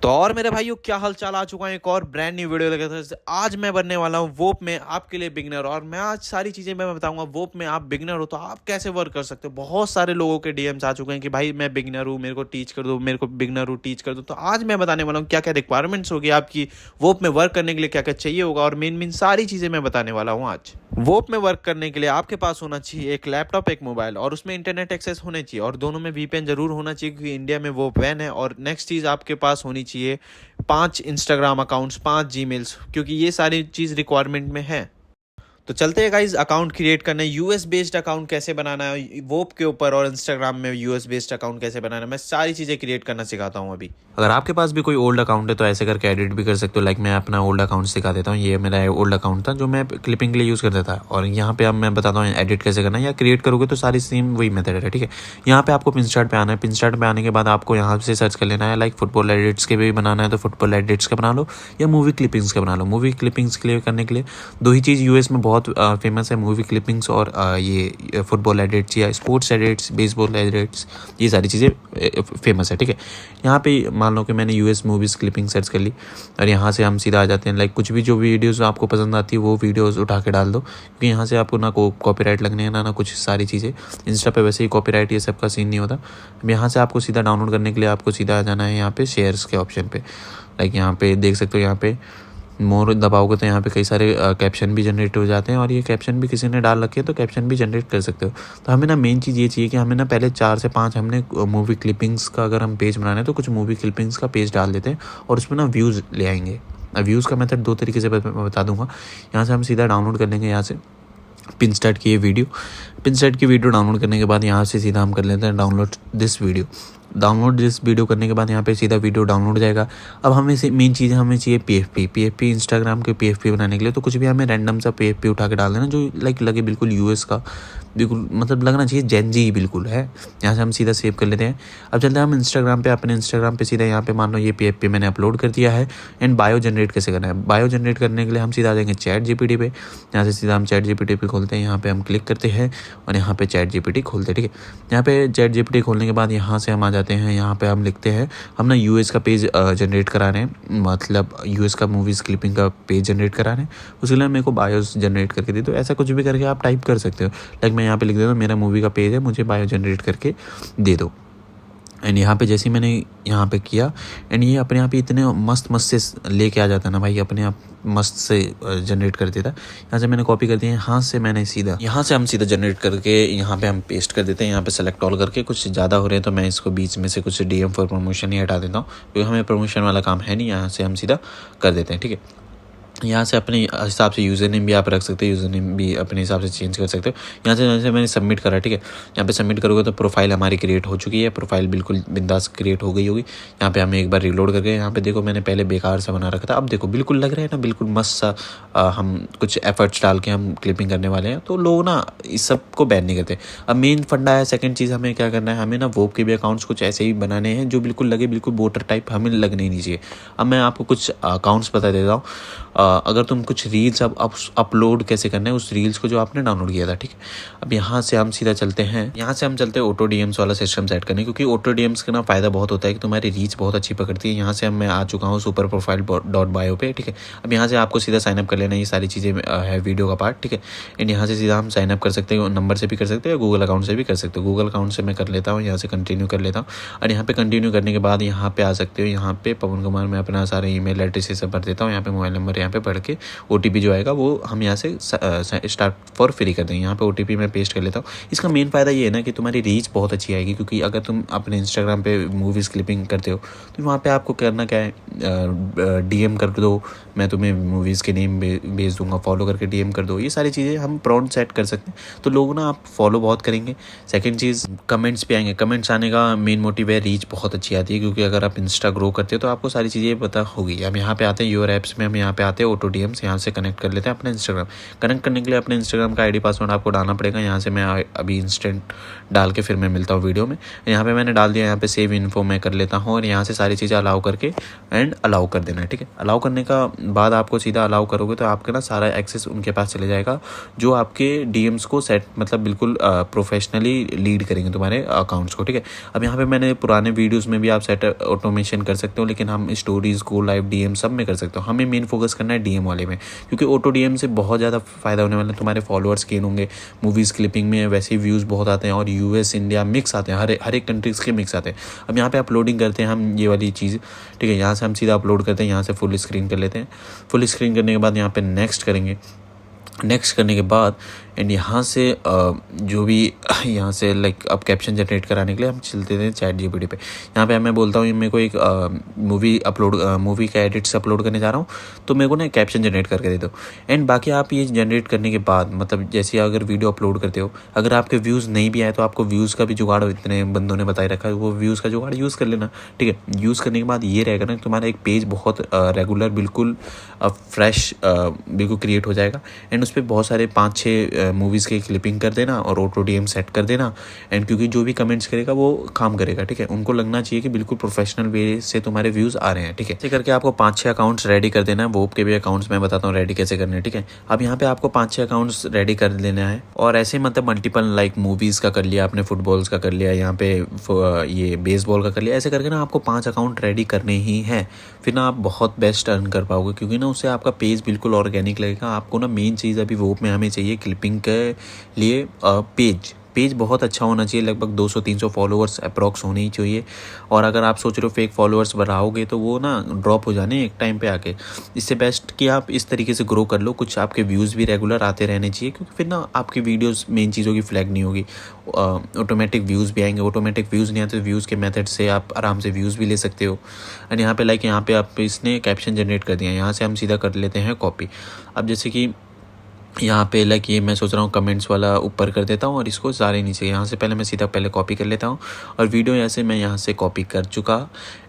तो और मेरे भाइयों क्या हालचाल, आ चुका है एक और ब्रांड न्यू वीडियो लेकर। आज मैं बनने वाला हूँ वोप में आपके लिए बिगनर, और मैं आज सारी चीज़ें मैं बताऊंगा। वोप में आप बिगनर हो तो आप कैसे वर्क कर सकते हो। बहुत सारे लोगों के डीएम्स आ चुके हैं कि भाई मैं बिगनर हूँ, मेरे को टीच कर दो, मेरे को बिगनर हूँ टीच कर दो। तो आज मैं बताने वाला हूँ क्या क्या रिक्वायरमेंट्स होगी आपकी वोप में वर्क करने के लिए, क्या क्या चाहिए होगा, और मेन सारी चीज़ें मैं बताने वाला हूँ आज। वोप में वर्क करने के लिए आपके पास होना चाहिए एक लैपटॉप, एक मोबाइल, और उसमें इंटरनेट एक्सेस होने चाहिए, और दोनों में वीपीएन जरूर होना चाहिए क्योंकि इंडिया में वो बैन है। और नेक्स्ट चीज़ आपके पास होनी चाहिए 5 इंस्टाग्राम अकाउंट्स, 5 जीमेल्स, क्योंकि ये सारी चीज़ रिक्वायरमेंट में है। तो चलते हैं गाइज अकाउंट क्रिएट करने। यूएस बेस्ड अकाउंट कैसे बनाना है वोप के ऊपर, और इंस्टाग्राम में यूएस बेस्ड अकाउंट कैसे बनाना है, मैं सारी चीज़ें क्रिएट करना सिखाता हूँ अभी। अगर आपके पास भी कोई ओल्ड अकाउंट है तो ऐसे करके एडिट भी कर सकते हो। लाइक मैं अपना ओल्ड अकाउंट सिखा देता हूँ। ये मेरा ओल्ड अकाउंट था जो मैं क्लिपिंग के लिए यूज़ करता था, और यहाँ पे अब मैं बताता हूँ एडिट कैसे करना है। या क्रिएट करोगे तो सारी सेम वही मेथड है, ठीक है। यहाँ पे आपको पिनस्टार्ट पे आना है। पिनस्टार्ट पे आने के बाद आपको यहाँ से सर्च कर लेना है। लाइक फुटबॉल एडिट्स के भी बनाना है तो फुटबॉल एडिट्स का बना लो, या मूवी क्लिपिंग्स का बना लो। मूवी क्लिपिंग्स के लिए करने के लिए दो ही चीज़ यूएस में बहुत फेमस है, मूवी क्लिपिंग्स और ये फुटबॉल एडिट्स या स्पोर्ट्स एडिट्स, बेसबॉल एडिट्स, ये सारी चीज़ें फेमस है, ठीक है। यहाँ पे मान लो कि मैंने यूएस मूवीज़ क्लिपिंग सर्च कर ली, और यहाँ से हम सीधा आ जाते हैं। लाइक कुछ भी जो वीडियोस आपको पसंद आती है वो वीडियोस उठा के डाल दो, क्योंकि यहाँ से आपको ना कॉपीराइट लगने है ना कुछ सारी चीज़ें। इंस्टा पे वैसे ही कॉपीराइट ये सब का सीन नहीं होता। अब यहाँ से आपको सीधा डाउनलोड करने के लिए आपको सीधा आ जाना है यहाँ पे शेयर्स के ऑप्शन पे। लाइक यहाँ पे देख सकते हो, यहाँ पे मोर दबाओगे तो यहाँ पे कई सारे कैप्शन भी जनरेट हो जाते हैं, और ये कैप्शन भी किसी ने डाल रखे हैं तो कैप्शन भी जनरेट कर सकते हो। तो हमें ना मेन चीज़ ये चाहिए कि हमें ना पहले 4 से 5 हमने मूवी क्लिपिंग्स का अगर हम पेज बनाना है तो कुछ मूवी क्लिपिंग्स का पेज डाल देते हैं, और उसमें ना व्यूज़ ले आएंगे। व्यूज़ का मेथड 2 तरीके से मैं बता दूंगा। यहाँ से हम सीधा डाउनलोड कर लेंगे, यहाँ से पिनस्टार्ट की वीडियो। पिनस्टार्ट की वीडियो डाउनलोड करने के बाद यहाँ से सीधा हम कर लेते हैं download this video. Download this video करने के बाद यहाँ पे सीधा वीडियो डाउनलोड जाएगा। अब हमें से मेन चीज़ हमें चाहिए पीएफपी इंस्टाग्राम के पीएफपी बनाने के लिए। तो कुछ भी हमें रैंडम सा पीएफपी उठा के डाल देना जो लाइक लगे बिल्कुल यूएस का, बिल्कुल मतलब लगना चाहिए जेनजी ही बिल्कुल है। यहाँ से हम सीधा सेव कर लेते हैं। अब चलते हैं हम इंस्टाग्राम पे, अपने इंस्टाग्राम पे सीधा यहाँ पे मान लो ये पीएफपी मैंने अपलोड कर दिया है। एंड बायो जनरेट कैसे करना है, बायो जनरेट करने के लिए हम सीधा आ जाएंगे चैट जीपीटी पे। यहाँ से सीधा हम चैट जीपीटी पे खोलते हैं, यहाँ पे हम क्लिक करते हैं और यहाँ पे चैट जीपीटी खोलते हैं, ठीक है। यहाँ पे चैट जीपीटी खोलने के बाद यहाँ से हम आ जाते हैं, यहाँ पे हम लिखते हैं हम ना यूएस का पेज जनरेट करा रहे हैं, मतलब यूएस का मूवीज़ क्लिपिंग का पेज जनरेट करा रहे हैं। उसके लिए मेरे को बायोस जनरेट करके दे दो। ऐसा कुछ भी करके आप टाइप कर सकते हो। लाइक मैं यहाँ पे लिख देता हूँ मेरा मूवी का पेज है, मुझे बायो जनरेट करके दे दो। एंड यहाँ पे जैसे ही मैंने यहाँ पे किया, एंड ये अपने आप ही इतने मस्त से लेके आ जाता है ना भाई, अपने आप मस्त से जनरेट कर देता है। यहाँ से मैंने कॉपी कर दिया, यहाँ से मैंने सीधा यहाँ से हम सीधा जनरेट करके यहाँ पे हम पेस्ट कर देते हैं। यहाँ पे सेलेक्ट ऑल करके कुछ ज़्यादा हो रहे हैं तो मैं इसको बीच में से कुछ डीएम फॉर प्रमोशन ही हटा देता हूँ, क्योंकि हमें प्रमोशन वाला काम है नहीं। यहाँ से हम सीधा कर देते हैं, ठीक है। यहाँ से अपने हिसाब से यूज़र नेम भी आप रख सकते हो, यूज़र नेम भी अपने हिसाब से चेंज कर सकते हो। यहाँ से जैसे मैंने सबमिट करा, ठीक है। यहाँ पे सबमिट करोगे तो प्रोफाइल हमारी क्रिएट हो चुकी है। प्रोफाइल बिल्कुल बिंदास क्रिएट हो गई होगी। यहाँ पे हमें एक बार रिलोड करके, यहाँ पे देखो मैंने पहले बेकार सा बना रखा था, अब देखो बिल्कुल लग रहा है ना बिल्कुल मस्त सा। हम कुछ एफर्ट्स डाल के हम क्लिपिंग करने वाले हैं, तो लोग ना इस सब को बैन नहीं करते। अब मेन फंडा है, सेकेंड चीज़ हमें क्या करना है, हमें ना वोप के भी अकाउंट्स कुछ ऐसे ही बनाने हैं जो बिल्कुल लगे बिल्कुल वोटर टाइप, हमें लगने ही नहीं चाहिए। अब मैं आपको कुछ अकाउंट्स बता देता हूँ। अगर तुम कुछ रील्स अब अपलोड कैसे करना है उस रील्स को जो आपने डाउनलोड किया था, ठीक है। अब यहाँ से हम सीधा चलते हैं, यहाँ से हम चलते हैं ऑटो डीएम्स वाला सिस्टम सेट करने, क्योंकि ऑटो डीएम्स का ना फ़ायदा बहुत होता है कि तुम्हारी रीच बहुत अच्छी पकड़ती है। यहाँ से मैं आ चुका हूँ सुपर प्रोफाइल डॉट बायो पे, ठीक है। अब यहाँ से आपको सीधा साइनअप कर लेना, ये सारी चीज़ें है वीडियो का पार्ट, ठीक है। एंड यहाँ से सीधा हम साइनअप कर सकते हैं, नंबर से भी कर सकते हैं, गूगल अकाउंट से भी कर सकते हो। गूगल अकाउंट से मैं कर लेता हूँ, यहाँ से कंटिन्यू कर लेता हूँ। और यहाँ पे कंटिन्यू करने के बाद यहाँ पे आ सकते हो, यहाँ पे पवन कुमार मैं अपना सारे ईमेल एड्रेस से भर देता हूँ। यहाँ पे मोबाइल नंबर यहाँ पे पढ़ के ओटीपी जो आएगा वो हम यहाँ से स्टार्ट फॉर फ्री कर देंगे। यहाँ पे ओटीपी मैं पेस्ट कर लेता हूँ। इसका मेन फ़ायदा ये है ना कि तुम्हारी रीच बहुत अच्छी आएगी, क्योंकि अगर तुम अपने इंस्टाग्राम पे मूवीज़ क्लिपिंग करते हो तो वहाँ पे आपको करना क्या है, डीएम कर दो, मैं तुम्हें मूवीज़ के नेम भेज दूंगा, फॉलो करके डीएम कर दो। ये सारी चीज़ें हम प्रॉम्प्ट सेट कर सकते हैं, तो लोग ना आप फॉलो बहुत करेंगे। सेकेंड चीज़ कमेंट्स पे आएंगे। कमेंट्स आने का मेन मोटिव है रीच बहुत अच्छी आती है, क्योंकि अगर आप इंस्टा ग्रो करते हो तो आपको सारी चीज़ें पता होगी। हम यहाँ पे आते हैं योर ऐप्स में, हम यहाँ पे आते हैं ऑटो डीएम्स, यहाँ से कनेक्ट कर लेते हैं अपने इंस्टाग्राम। कनेक्ट करने के लिए अपने इंस्टाग्राम का आईडी पासवर्ड आपको डालना पड़ेगा। यहाँ से मैं अभी इंस्टेंट डाल के फिर मैं मिलता हूँ वीडियो में। यहाँ पे मैंने डाल दिया, यहाँ पे सेव इन्फो मैं कर लेता हूँ, और यहाँ से सारी चीज़ें अलाउ करके एंड अलाउ कर देना है, ठीक है। अलाउ करने का बाद आपको सीधा अलाउ करोगे तो आपका ना सारा एक्सेस उनके पास चले जाएगा, जो आपके डीएम्स को सेट मतलब बिल्कुल प्रोफेशनली लीड करेंगे तुम्हारे अकाउंट्स को, ठीक है। अब यहाँ पे मैंने पुराने वीडियोस में भी आप सेट ऑटोमेशन कर सकते हो, लेकिन हम स्टोरीज को लाइव डीएम सब में कर सकते हो। हमें मेन फोकस करना है डीएम वाले में, क्योंकि ऑटो डीएम से बहुत ज़्यादा फ़ायदा होने वाला है। तुम्हारे फॉलोअर्स गेन होंगे, मूवीज़ क्लिपिंग में वैसे व्यूज़ बहुत आते हैं, और यूएस इंडिया मिक्स आते हैं, हर एक कंट्रीज़ के मिक्स आते हैं। अब यहाँ पे अपलोडिंग करते हैं हम ये वाली चीज़, ठीक है। यहाँ से हम सीधा अपलोड करते हैं, यहाँ से फुल स्क्रीन कर लेते हैं। फुल स्क्रीन करने के बाद यहाँ पे नेक्स्ट करेंगे। नेक्स्ट करने के बाद एंड यहाँ से जो भी यहाँ से लाइक अब कैप्शन जनरेट कराने के लिए हम चलते थे चैट जीपीटी पे। यहाँ पे मैं बोलता हूँ मेरे को एक मूवी का एडिट्स अपलोड करने जा रहा हूँ, तो मेरे को ना कैप्शन जनरेट करके दे दो। एंड बाकी आप ये जनरेट करने के बाद मतलब जैसे अगर वीडियो अपलोड करते हो, अगर आपके व्यूज़ नहीं भी आए तो आपको व्यूज़ का भी जुगाड़ इतने बंदों ने बताए रखा है, वो व्यूज़ का जुगाड़ यूज़ कर लेना, ठीक है। यूज़ करने के बाद ये रहेगा ना तुम्हारा एक पेज बहुत रेगुलर बिल्कुल फ्रेश बिल्कुल क्रिएट हो जाएगा। एंड उस पर बहुत सारे 5-6 मूवीज़ की क्लिपिंग कर देना और ऑटो डीएम सेट कर देना। एंड क्योंकि जो भी कमेंट्स करेगा वो काम करेगा, ठीक है। उनको लगना चाहिए कि बिल्कुल प्रोफेशनल वे से तुम्हारे व्यूज़ आ रहे हैं, ठीक है। ऐसे करके आपको 5-6 अकाउंट्स रेडी कर देना है। वोप के भी अकाउंट्स मैं बताता हूँ रेडी कैसे करने हैं, ठीक है। अब यहाँ पे आपको 5-6 अकाउंट्स रेडी कर लेना है, और ऐसे मतलब मल्टीपल लाइक मूवीज़ का कर लिया आपने, फुटबॉल्स का कर लिया, यहाँ पे ये बेसबॉल का कर लिया। ऐसे करके ना आपको 5 अकाउंट रेडी करने ही हैं, फिर ना आप बहुत बेस्ट अर्न कर पाओगे, क्योंकि ना उससे आपका पेज बिल्कुल ऑर्गेनिक लगेगा। आपको ना मेन चीज़ अभी वोप में हमें चाहिए क्लिपिंग के लिए पेज बहुत अच्छा होना चाहिए, लगभग 200-300 फॉलोअर्स अप्रॉक्स होने ही चाहिए। और अगर आप सोच रहे हो फेक फॉलोअर्स बढ़ाओगे तो वो ना ड्रॉप हो जाने एक टाइम पे आके। इससे बेस्ट कि आप इस तरीके से ग्रो कर लो, कुछ आपके व्यूज़ भी रेगुलर आते रहने चाहिए, क्योंकि फिर ना आपकी वीडियोस मेन चीज़ों की फ्लैग नहीं होगी, ऑटोमेटिक व्यूज़ भी आएंगे। ऑटोमेटिक व्यूज़ नहीं आते तो व्यूज़ के मेथड से आप आराम से व्यूज़ भी ले सकते हो। एंड यहाँ पे यहाँ पे आप इसने कैप्शन जनरेट कर दिया, यहाँ से हम सीधा कर लेते हैं कॉपी। अब जैसे कि यहाँ पे ये मैं सोच रहा हूँ कमेंट्स वाला ऊपर कर देता हूँ और इसको सारे नीचे। यहाँ से मैं सीधा कॉपी कर लेता हूँ, और वीडियो ऐसे मैं यहाँ से कॉपी कर चुका।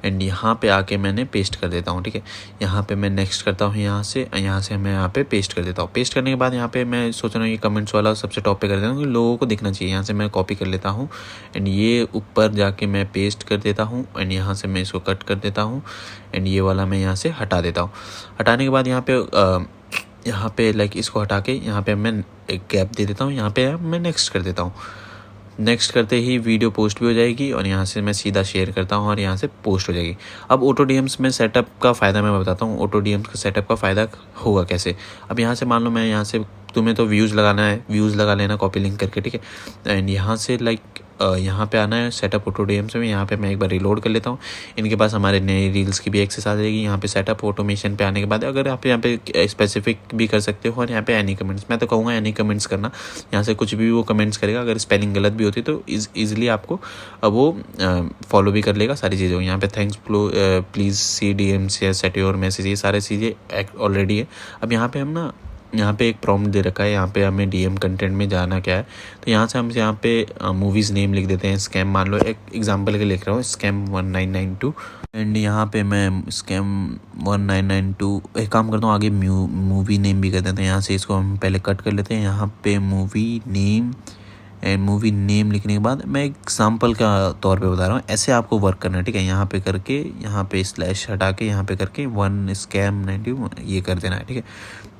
एंड यहाँ पे आके मैंने पेस्ट कर देता हूँ, ठीक है। यहाँ पे मैं नेक्स्ट करता हूँ, यहाँ से मैं यहाँ पे पेस्ट कर देता हूँ। पेस्ट करने के बाद यहाँ पे मैं सोच रहा हूँ ये कमेंट्स वाला सबसे टॉप पे कर देता हूँ, लोगों को दिखना चाहिए। यहाँ से मैं कॉपी कर लेता हूँ, एंड ये ऊपर जाके मैं पेस्ट कर देता हूँ। एंड यहाँ से मैं इसको कट कर देता हूँ, एंड ये वाला मैं यहाँ से हटा देता हूँ। हटाने के बाद यहाँ पे इसको हटा के यहाँ पे मैं एक गैप दे देता हूँ, यहाँ पे मैं नेक्स्ट कर देता हूँ। नेक्स्ट करते ही वीडियो पोस्ट भी हो जाएगी, और यहाँ से मैं सीधा शेयर करता हूँ और यहाँ से पोस्ट हो जाएगी। अब ऑटो डीएम्स में सेटअप का फ़ायदा मैं बताता हूँ। ऑटो डीएम्स का सेटअप का फ़ायदा होगा कैसे। अब यहाँ से मान लो मैं यहाँ से, तुम्हें तो व्यूज़ लगाना है, व्यूज़ लगा लेना कॉपी लिंक करके, ठीक है। एंड यहाँ से यहाँ पे आना है सेटअप ऑटो डीएम्स में। यहाँ पे मैं एक बार रिलोड कर लेता हूँ। इनके पास हमारे नए रील्स की भी एक्सेस आ जाएगी। यहाँ पे सेटअप ऑटोमेशन पे आने के बाद अगर आप यहाँ पे स्पेसिफिक भी कर सकते हो, और यहाँ पे एनी कमेंट्स, मैं तो कहूँगा एनी कमेंट्स करना। यहाँ से कुछ भी वो कमेंट्स करेगा, अगर स्पेलिंग गलत भी होती तो ईजिली आपको वो फॉलो भी कर लेगा सारी चीज़ें। यहाँ पे थैंक्स प्लीज़ सी डीएम्स या सेट योर मैसेज, ये सारी चीज़ें ऑलरेडी है। अब यहाँ पे हम ना यहाँ पे एक प्रॉम्प्ट दे रखा है, यहाँ पे हमें डीएम कंटेंट में जाना क्या है, तो यहाँ से हम यहाँ पे मूवीज़ नेम लिख देते हैं। स्कैम मान लो एक एग्जांपल के लिख रहा हूँ, स्कैम 1992। एंड यहाँ पे मैं स्कैम 1992 एक काम करता हूँ, आगे मूवी नेम भी कर देते हैं। यहाँ से इसको हम पहले कट कर लेते हैं। यहाँ पे movie name, and movie name लिखने के बाद मैं एग्जाम्पल का तौर पे बता रहा हूँ, ऐसे आपको वर्क करना है, ठीक है। यहाँ पे करके, यहाँ पे स्लैश हटा के, यहाँ पे करके 1 स्कैम 90 ये कर देना है, ठीक है।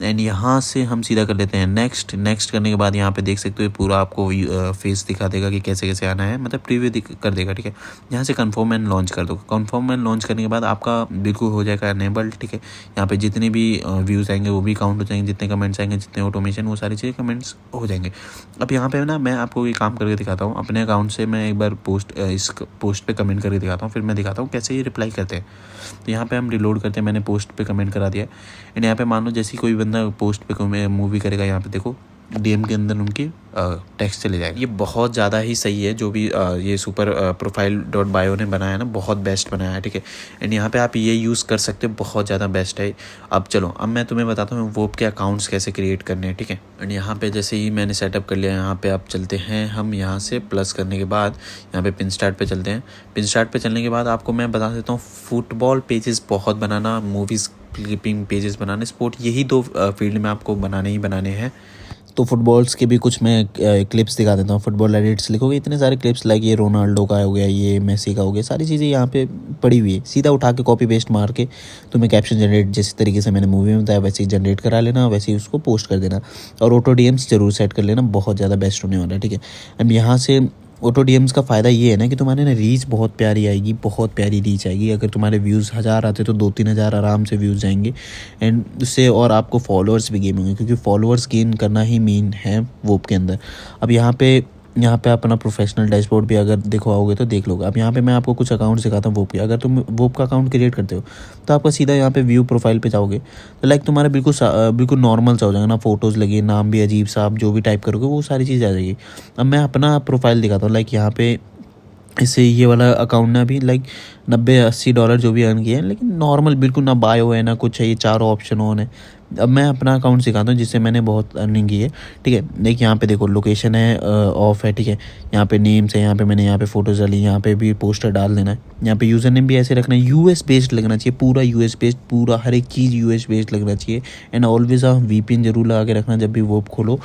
एंड यहाँ से हम सीधा कर लेते हैं नेक्स्ट करने के बाद यहाँ पे देख सकते हो पूरा आपको फेस दिखा देगा कि कैसे कैसे आना है, मतलब प्रीव्यू कर देगा, ठीक है। यहाँ से कन्फर्म एंड लॉन्च कर दो। कन्फर्म एंड लॉन्च करने के बाद आपका बिल्कुल हो जाएगा अनेबल, ठीक है। यहाँ पे जितने भी व्यूज़ आएंगे वो भी काउंट हो जाएंगे, जितने कमेंट्स आएंगे, जितने ऑटोमेशन, वो सारी चीज़ें कमेंट्स हो जाएंगे। अब यहाँ पे ना मैं आपको ये काम करके दिखाता हूँ। अपने अकाउंट से मैं एक बार इस पोस्ट पे कमेंट करके दिखाता हूँ, फिर मैं दिखाता हूँ कैसे ये रिप्लाई करते हैं। तो यहाँ पे हम रिलोड करते हैं, मैंने पोस्ट पे कमेंट करा दिया। एंड यहाँ पे मान लो जैसे कोई बंदा पोस्ट पे मूवी करेगा, यहाँ पे देखो डीएम के अंदर उनकी टेक्स्ट चले जाएगा। ये बहुत ज़्यादा ही सही है, जो भी ये सुपर profile.bio ने बनाया ना, बहुत बेस्ट बनाया है, ठीक है। एंड यहाँ पे आप ये यूज़ कर सकते हो, बहुत ज़्यादा बेस्ट है। अब चलो, अब मैं तुम्हें बताता हूँ वोप के अकाउंट्स कैसे क्रिएट करने हैं, ठीक है। एंड यहाँ पे जैसे ही मैंने सेटअप कर लिया, यहाँ पे आप चलते हैं, हम यहाँ से प्लस करने के बाद यहाँ पे पिन स्टार्ट पे चलते हैं। पिन स्टार्ट पे चलने के बाद आपको मैं बता देता हूँ, फुटबॉल पेजेस बहुत बनाना, मूवीज़ क्लिपिंग पेजेस बनाने, स्पोर्ट, यही 2 फील्ड में आपको बनाने ही बनाने हैं। तो फुटबॉल्स के भी कुछ मैं क्लिप्स दिखा देता हूँ। फुटबॉल एडिट्स लिखोगे इतने सारे क्लिप्स, लाइक ये रोनाल्डो का हो गया, ये मेसी का हो गया, सारी चीज़ें यहाँ पे पड़ी हुई है। सीधा उठा के कॉपी पेस्ट मार के तुम्हें कैप्शन जनरेट जिस तरीके से मैंने मूवी में बताया वैसे ही जनरेट करा लेना, वैसे ही उसको पोस्ट कर देना। और ऑटो डीएम्स जरूर सेट कर लेना, बहुत ज़्यादा बेस्ट होने वाला है, ठीक है। अब यहाँ से ऑटो डीएम्स का फ़ायदा ये है ना कि तुम्हारे ना रीच बहुत प्यारी आएगी, बहुत प्यारी रीच आएगी। अगर तुम्हारे व्यूज़ 1000 आते तो 2-3 हज़ार आराम से व्यूज़ जाएंगे। एंड उससे और आपको फॉलोअर्स भी गेन होंगे, क्योंकि फॉलोअर्स गेन करना ही मेन है वोप के अंदर। अब यहाँ पे अपना प्रोफेशनल डैशबोर्ड भी अगर देखो आओगे तो देख लोगे। अब यहाँ पे मैं आपको कुछ अकाउंट सिखाता हूँ वोप के। अगर तुम वोप का अकाउंट क्रिएट करते हो तो आपका सीधा यहाँ पे व्यू प्रोफाइल पे जाओगे तो लाइक तुम्हारा बिल्कुल नॉर्मल सा हो जाएगा ना, फोटोज़ लगे, नाम भी अजीब सा, आप जो भी टाइप करोगे वो सारी चीज़ आ जाएगी। अब मैं अपना प्रोफाइल दिखाता हूँ। लाइक यहाँ पे इससे ये वाला अकाउंट ने अभी लाइक $90-80 जो भी अर्न किए हैं, लेकिन नॉर्मल बिल्कुल ना बायो है ना कुछ है, ये चारों ऑप्शन ऑन है। अब मैं अपना अकाउंट सिखाता हूँ जिससे मैंने बहुत अर्निंग की है, ठीक है। लाइक यहाँ पे देखो लोकेशन है ऑफ है, ठीक है। यहाँ पे नेम्स है, यहाँ पे मैंने यहाँ पे फोटोज डाली, यहाँ पे भी पोस्टर डाल देना है। यहाँ पे यूज़र नेम भी ऐसे रखना है, यूएस बेस्ड लगना चाहिए, पूरा यूएस बेस्ड, पूरा हर एक चीज़ यूएस बेस्ड लगना चाहिए। एंड ऑलवेज आप वीपीएन जरूर लगा के रखना जब भी वोप खोलो।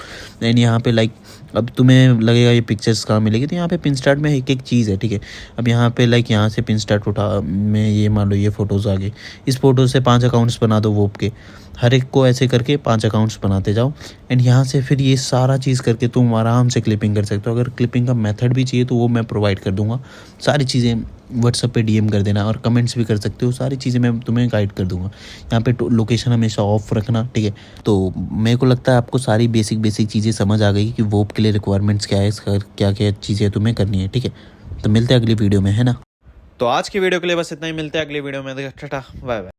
एंड यहाँ पे लाइक अब तुम्हें लगेगा ये पिक्चर्स कहाँ मिलेगी, तो यहाँ पे पिन स्टार्ट में एक चीज़ है, ठीक है। अब यहाँ पे लाइक यहाँ से पिन स्टार्ट उठा में ये मान लो ये फ़ोटोज़ आ गई, इस फ़ोटो से 5 अकाउंट्स बना दो वोप के, हर एक को ऐसे करके 5 अकाउंट्स बनाते जाओ। एंड यहाँ से फिर ये सारा चीज़ करके तुम आराम से क्लिपिंग कर सकते हो। अगर क्लिपिंग का मेथड भी चाहिए तो वो मैं प्रोवाइड कर दूँगा। सारी चीज़ें व्हाट्सएप पे डीएम कर देना और कमेंट्स भी कर सकते हो, सारी चीज़ें मैं तुम्हें गाइड कर दूंगा। यहाँ पे लोकेशन हमेशा ऑफ रखना, ठीक है। तो मेरे को लगता है आपको सारी बेसिक बेसिक चीज़ें समझ आ गई कि वोप के लिए रिक्वायरमेंट्स क्या है, इसका क्या क्या चीज़ें तुम्हें करनी है, ठीक है। तो मिलते हैं अगली वीडियो में, है ना। तो आज की वीडियो के लिए बस इतना ही, मिलते हैं अगली वीडियो में। Tata bye bye.